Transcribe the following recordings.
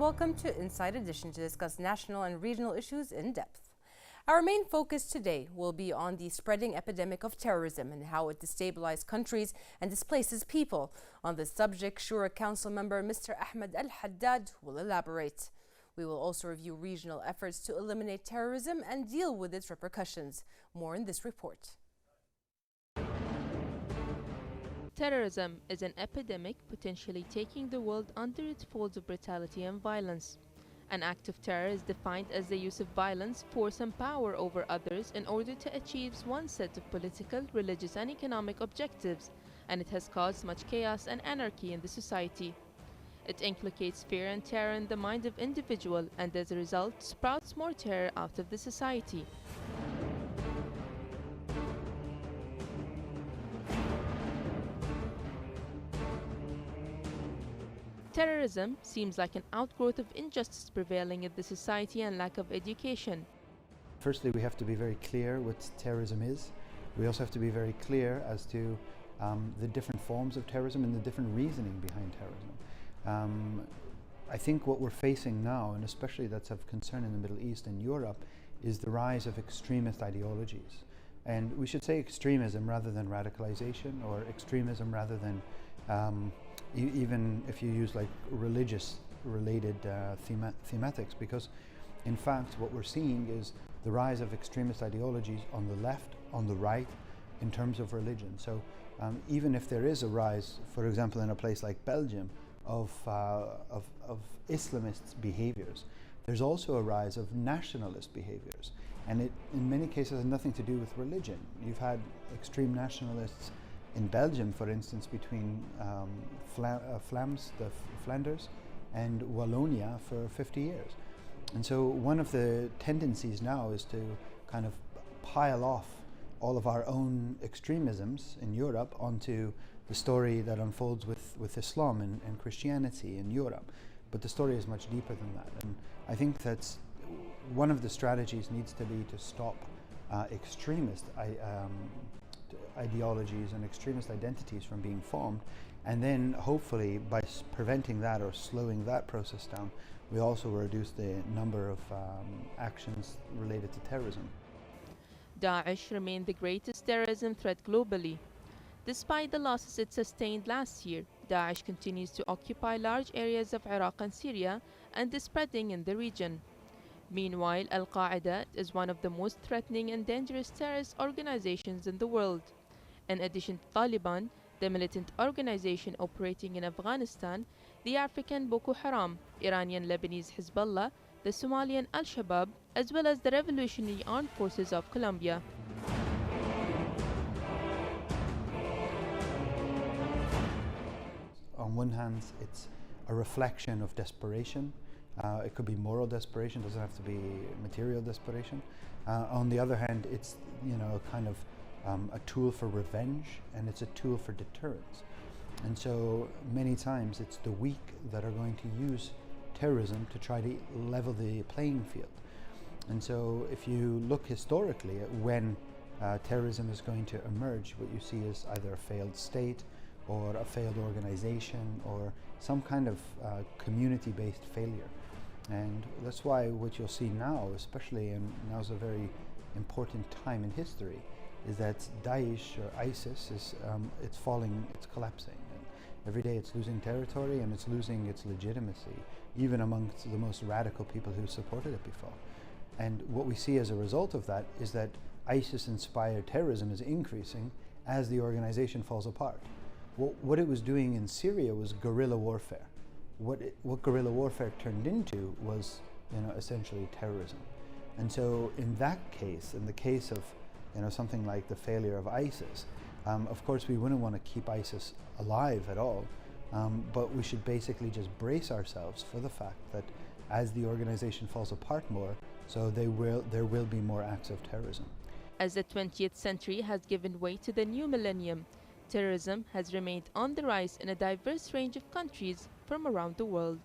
welcome to Inside Edition to discuss national and regional issues in depth. Our main focus today will be on the spreading epidemic of terrorism and how it destabilizes countries and displaces people. On this subject, Shura Council member Mr. Ahmed Hadad will elaborate. We will also review regional efforts to eliminate terrorism and deal with its repercussions. More in this report. Terrorism is an epidemic potentially taking the world under its folds of brutality and violence. An act of terror is defined as the use of violence, force and power over others in order to achieve one set of political, religious and economic objectives, and it has caused much chaos and anarchy in the society. It inculcates fear and terror in the mind of individual and as a result sprouts more terror out of the society. Terrorism seems like an outgrowth of injustice prevailing in the society and lack of education. Firstly, we have to be very clear what terrorism is. We also have to be very clear as to the different forms of terrorism and the different reasoning behind terrorism. I think what we're facing now, and especially that's of concern in the Middle East and Europe, is the rise of extremist ideologies. And we should say extremism rather than radicalization, or extremism rather than even if you use like religious related thematics, because in fact what we're seeing is the rise of extremist ideologies on the left, on the right, in terms of religion. So even if there is a rise, for example, in a place like Belgium, of Islamist behaviors, there's also a rise of nationalist behaviors, and it in many cases has nothing to do with religion. You've had extreme nationalists in Belgium, for instance, between Flanders and Wallonia for 50 years. And so one of the tendencies now is to kind of pile off all of our own extremisms in Europe onto the story that unfolds with Islam and Christianity in Europe. But the story is much deeper than that. And I think that's one of the strategies needs to be to stop extremist ideologies and extremist identities from being formed, and then hopefully by preventing that or slowing that process down, we also reduce the number of actions related to terrorism. Daesh remained the greatest terrorism threat globally. Despite the losses it sustained last year, Daesh continues to occupy large areas of Iraq and Syria and is spreading in the region. Meanwhile, Al-Qaeda is one of the most threatening and dangerous terrorist organizations in the world. In addition to Taliban, the militant organization operating in Afghanistan, the African Boko Haram, Iranian Lebanese Hezbollah, the Somalian Al-Shabaab, as well as the Revolutionary Armed Forces of Colombia. On one hand, it's a reflection of desperation. It could be moral desperation, doesn't have to be material desperation. On the other hand, it's kind of a tool for revenge, and it's a tool for deterrence. And so many times it's the weak that are going to use terrorism to try to level the playing field. And so if you look historically at when terrorism is going to emerge, what you see is either a failed state or a failed organization or some kind of community-based failure. And that's why what you'll see now, especially, and now's a very important time in history, is that Daesh or ISIS is it's falling, it's collapsing. And every day it's losing territory and it's losing its legitimacy, even amongst the most radical people who supported it before. And what we see as a result of that is that ISIS-inspired terrorism is increasing as the organization falls apart. What it was doing in Syria was guerrilla warfare. What guerrilla warfare turned into was, essentially terrorism. And so in that case, in the case of, something like the failure of ISIS, of course we wouldn't want to keep ISIS alive at all, but we should basically just brace ourselves for the fact that as the organization falls apart more, so there will be more acts of terrorism. As the 20th century has given way to the new millennium, terrorism has remained on the rise in a diverse range of countries from around the world.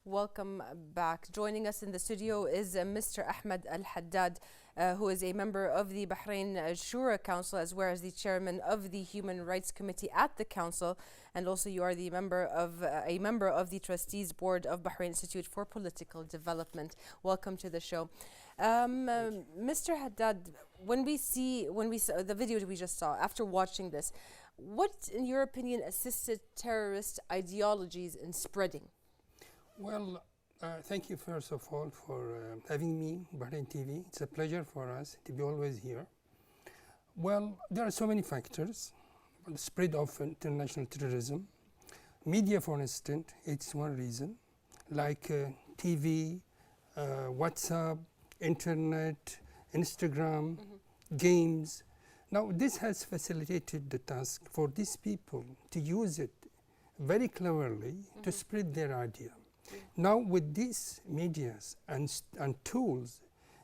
Welcome back. Joining us in the studio is Mr. Ahmed Al-Hadad, who is a member of the Bahrain Shura Council, as well as the chairman of the Human Rights Committee at the Council, and also you are the member of the Trustees Board of Bahrain Institute for Political Development. Welcome to the show. Mr. Hadad, when we saw the video that we just saw, after watching this, what, in your opinion, assisted terrorist ideologies in spreading? Well, thank you first of all for having me, Bahrain TV. It's a pleasure for us to be always here. Well, there are so many factors. The spread of international terrorism. Media, for instance, it's one reason, like TV, WhatsApp, internet, Instagram, games. Now, this has facilitated the task for these people to use it very cleverly to spread their idea. Now, with these medias and tools,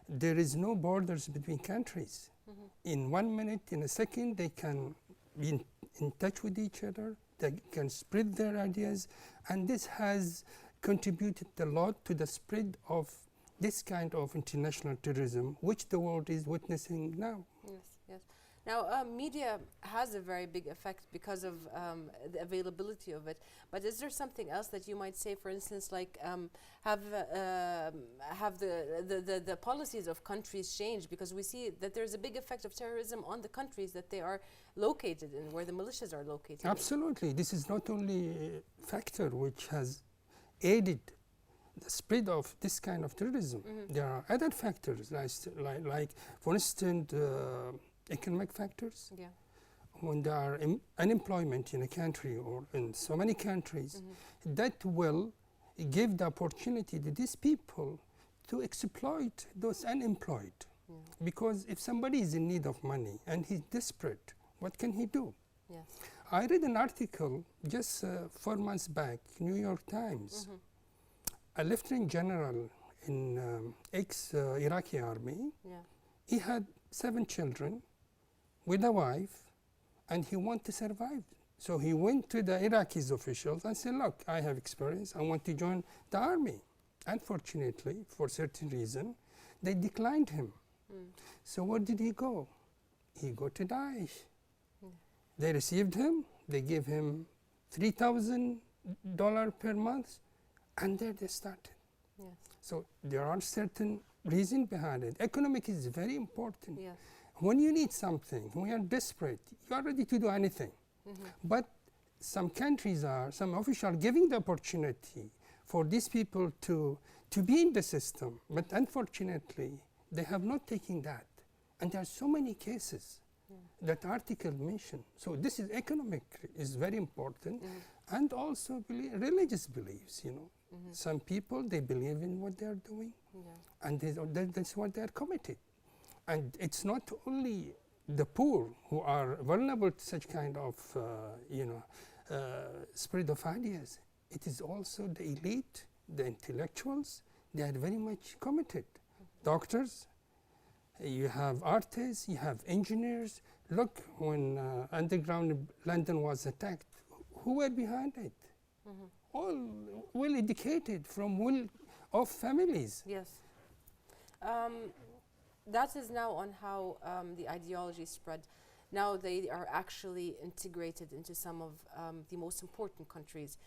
there is no borders between countries. In 1 minute, in a second, they can be in touch with each other, they can spread their ideas, and this has contributed a lot to the spread of this kind of international terrorism, which the world is witnessing now. Yes, yes. Now, media has a very big effect because of the availability of it. But is there something else that you might say, for instance, like have the policies of countries changed? Because we see that there's a big effect of terrorism on the countries that they are located in, where the militias are located. Absolutely. This is not only a factor which has aided the spread of this kind of terrorism. There are other factors, like for instance, economic factors. Yeah. When there are unemployment in a country or in so many countries, that will give the opportunity to these people to exploit those unemployed. Because if somebody is in need of money and he's desperate, what can he do? Yes. I read an article just 4 months back, New York Times. A lieutenant general in ex-Iraqi army, he had 7 children with a wife, and he wanted to survive. So he went to the Iraqi officials and said, look, I have experience, I want to join the army. Unfortunately, for certain reason, they declined him. So where did he go? He go to Daesh. They received him, they gave him $3,000 per month, and there they started. Yes. So there are certain reasons behind it. Economic is very important. Yes. When you need something, when you are desperate, you are ready to do anything. But some countries some officials are giving the opportunity for these people to be in the system. But unfortunately, they have not taken that. And there are so many cases that article mentioned. So this is economic, is very important. And also religious beliefs, you know. Some people, they believe in what they are doing. And that's what they are committed. And it's not only the poor who are vulnerable to such kind of, spread of ideas. It is also the elite, the intellectuals. They are very much committed. Doctors, you have artists, you have engineers. Look, when underground London was attacked, who were behind it? All well-educated from well-off families. Yes. That is now on how the ideology spread. Now they are actually integrated into some of the most important countries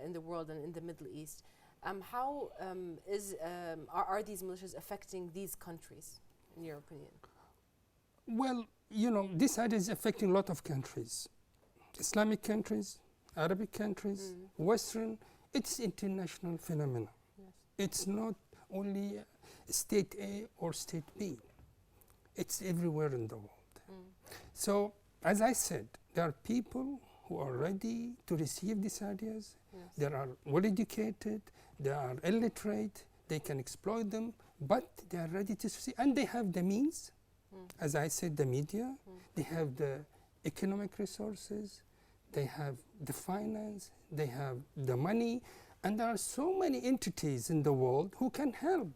in the world and in the Middle East. How are these militias affecting these countries, in your opinion? Well, you know, this idea is affecting a lot of countries. Islamic countries, Arabic countries, Western. It's international phenomena. Yes. It's not only state A or state B. It's everywhere in the world. So, as I said, there are people who are ready to receive these ideas. They are well educated, they are illiterate, they can exploit them, but they are ready to see, and they have the means. As I said, the media, they have the economic resources, they have the finance, they have the money, and there are so many entities in the world who can help.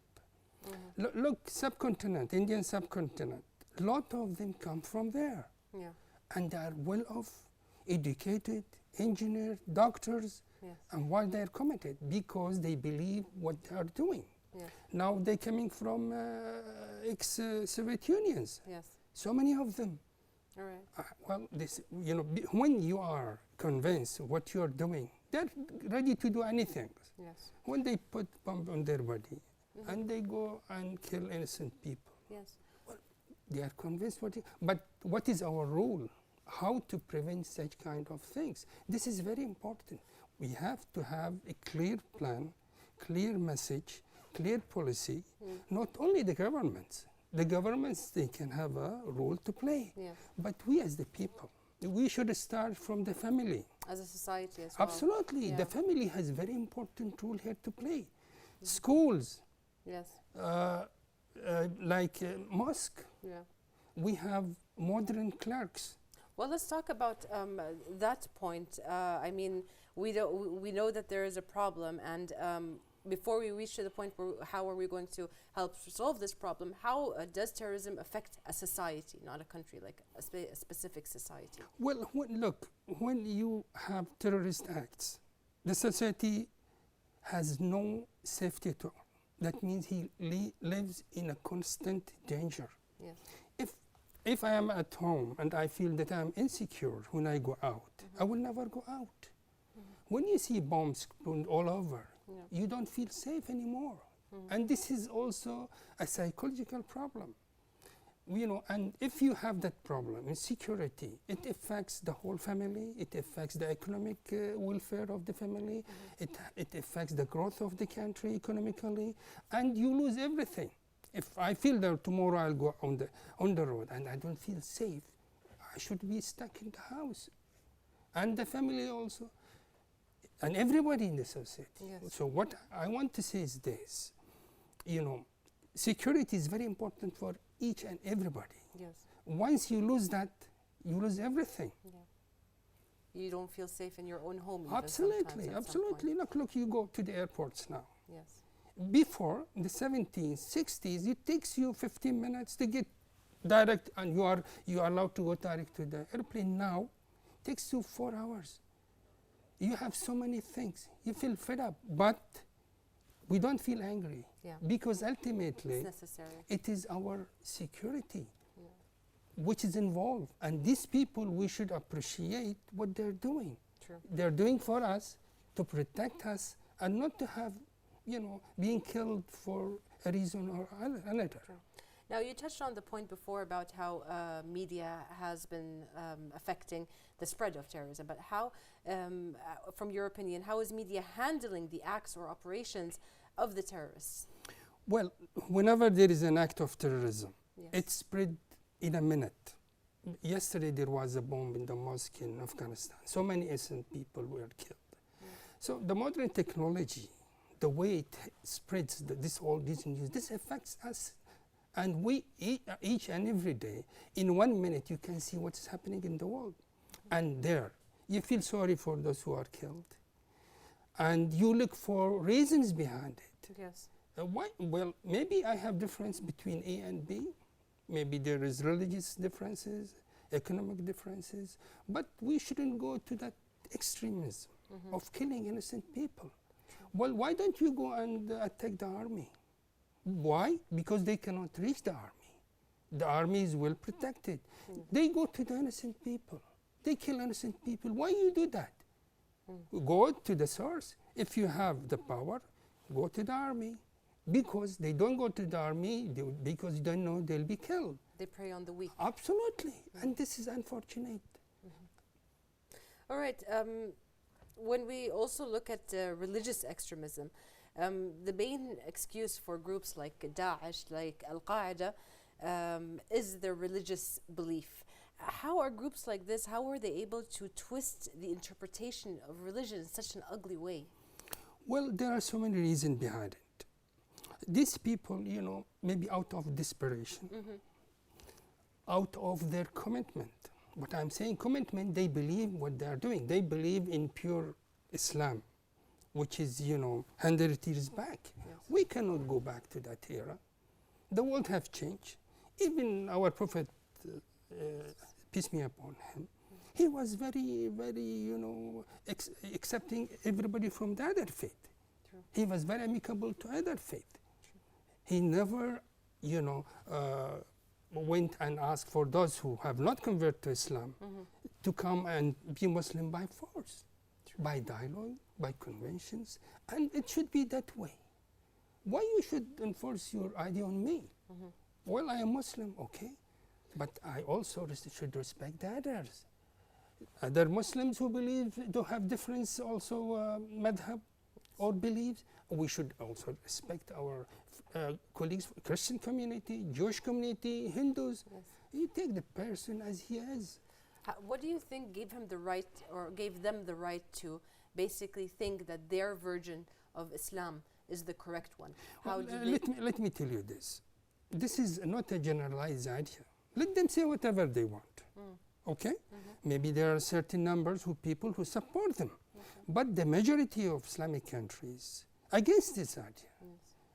Look, subcontinent, Indian subcontinent, a lot of them come from there. And they are well off, educated, engineers, doctors, Yes. And why they're committed? Because they believe what they are doing. Yes. Now they're coming from ex-Soviet Unions. Yes. So many of them. All right. Well, this, when you are convinced what you are doing, they're ready to do anything. Yes. When they put bomb on their body Mm-hmm. and they go and kill innocent people, Yes. they are convinced but what is our role? How to prevent such kind of things? This is very important. We have to have a clear plan, clear message, clear policy. Not only the governments. The governments, they can have a role to play. Yes. But we as the people, we should start from the family. As a society as well. Absolutely. Yeah. The family has very important role here to play. Schools, Yes. like mosque, Yeah. we have modern clerks. Well, let's talk about that point. I mean, we know that there is a problem, and before we reach to the point where how are we going to help solve this problem? How does terrorism affect a society, not a country, like a specific society? Well, look, when you have terrorist acts, the society has no safety at all. That means he lives in a constant danger. Yes. If I am at home and I feel that I am insecure when I go out, I will never go out. When you see bombs thrown all over, you don't feel safe anymore. And this is also a psychological problem. And if you have that problem, insecurity, it affects the whole family, it affects the economic welfare of the family, it affects the growth of the country economically, and you lose everything. If I feel that tomorrow I'll go on the road and I don't feel safe, I should be stuck in the house. And the family also, and everybody in the society. Yes. So what I want to say is this, security is very important for each and everybody. Yes. Once you lose that, you lose everything. Yeah. You don't feel safe in your own home. Even Absolutely, sometimes at some absolutely. point. Look, you go to the airports now. Yes. Before, in the 70s, 60s, it takes you 15 minutes to get direct, and you are allowed to go direct to the airplane. Now, it takes you 4 hours. You have so many things. You feel fed up, but we don't feel angry. Yeah. Because ultimately, It's necessary. it is our security which is involved. And these people, we should appreciate what they're doing. True. They're doing for us to protect us and not to have, being killed for a reason or another. True. Now, you touched on the point before about how media has been affecting the spread of terrorism, but how, from your opinion, how is media handling the acts or operations of the terrorists? Well, whenever there is an act of terrorism, Yes. it's spread in a minute. Yesterday there was a bomb in the mosque in Afghanistan. So many innocent people were killed. So the modern technology, the way it spreads all these news, this affects us. And we, each and every day, in 1 minute, you can see what's happening in the world. And there, you feel sorry for those who are killed. And you look for reasons behind it. Yes. Why? Well, maybe I have difference between A and B. Maybe there is religious differences, economic differences. But we shouldn't go to that extremism of killing innocent people. Well, why don't you go and attack the army? Why? Because they cannot reach the army. The army is well protected. They go to the innocent people. They kill innocent people. Why you do that? Go to the source. If you have the power, go to the army. Because they don't go to the army because they don't know they'll be killed. They prey on the weak. Absolutely. And this is unfortunate. All right. When we also look at religious extremism, the main excuse for groups like Daesh, like Al-Qaeda, is their religious belief. How are groups like this, how are they able to twist the interpretation of religion in such an ugly way? Well, there are so many reasons behind it. These people, maybe out of desperation, out of their commitment. But I'm saying commitment, they believe what they are doing. They believe in pure Islam, which is, 100 years back. Yes. We cannot go back to that era. The world have changed. Even our Prophet, peace be upon him, he was very, very, accepting everybody from the other faith. True. He was very amicable to other faith. He never, went and asked for those who have not converted to Islam to come and be Muslim by force, by dialogue, by conventions, and it should be that way. Why you should enforce your idea on me? Well, I am Muslim, okay, but I also should respect the others. Other Muslims who believe, do have difference also madhab or beliefs, we should also respect our colleagues, Christian community, Jewish community, Hindus. Yes. You take the person as he is. What do you think gave him the right, or gave them the right to basically think that their version of Islam is the correct one? How did they Let me tell you this. This is not a generalized idea. Let them say whatever they want. Okay? Maybe there are certain numbers of people who support them. But the majority of Islamic countries against this idea.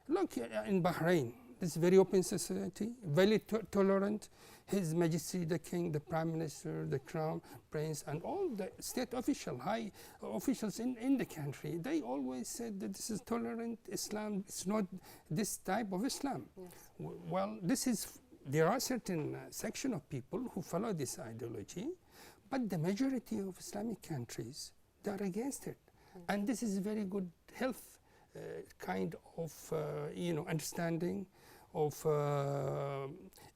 Look, in Bahrain, this very open society, very tolerant. His Majesty the King, the Prime Minister, the Crown Prince, and all the state high officials in the country, they always said that this is tolerant Islam. It's not this type of Islam. Yes. Well, there are certain section of people who follow this ideology, but the majority of Islamic countries, they are against it. And this is a very good health kind of understanding of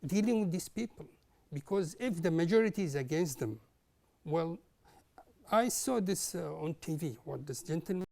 dealing with these people. Because if the majority is against them, well, I saw this on TV, what this gentleman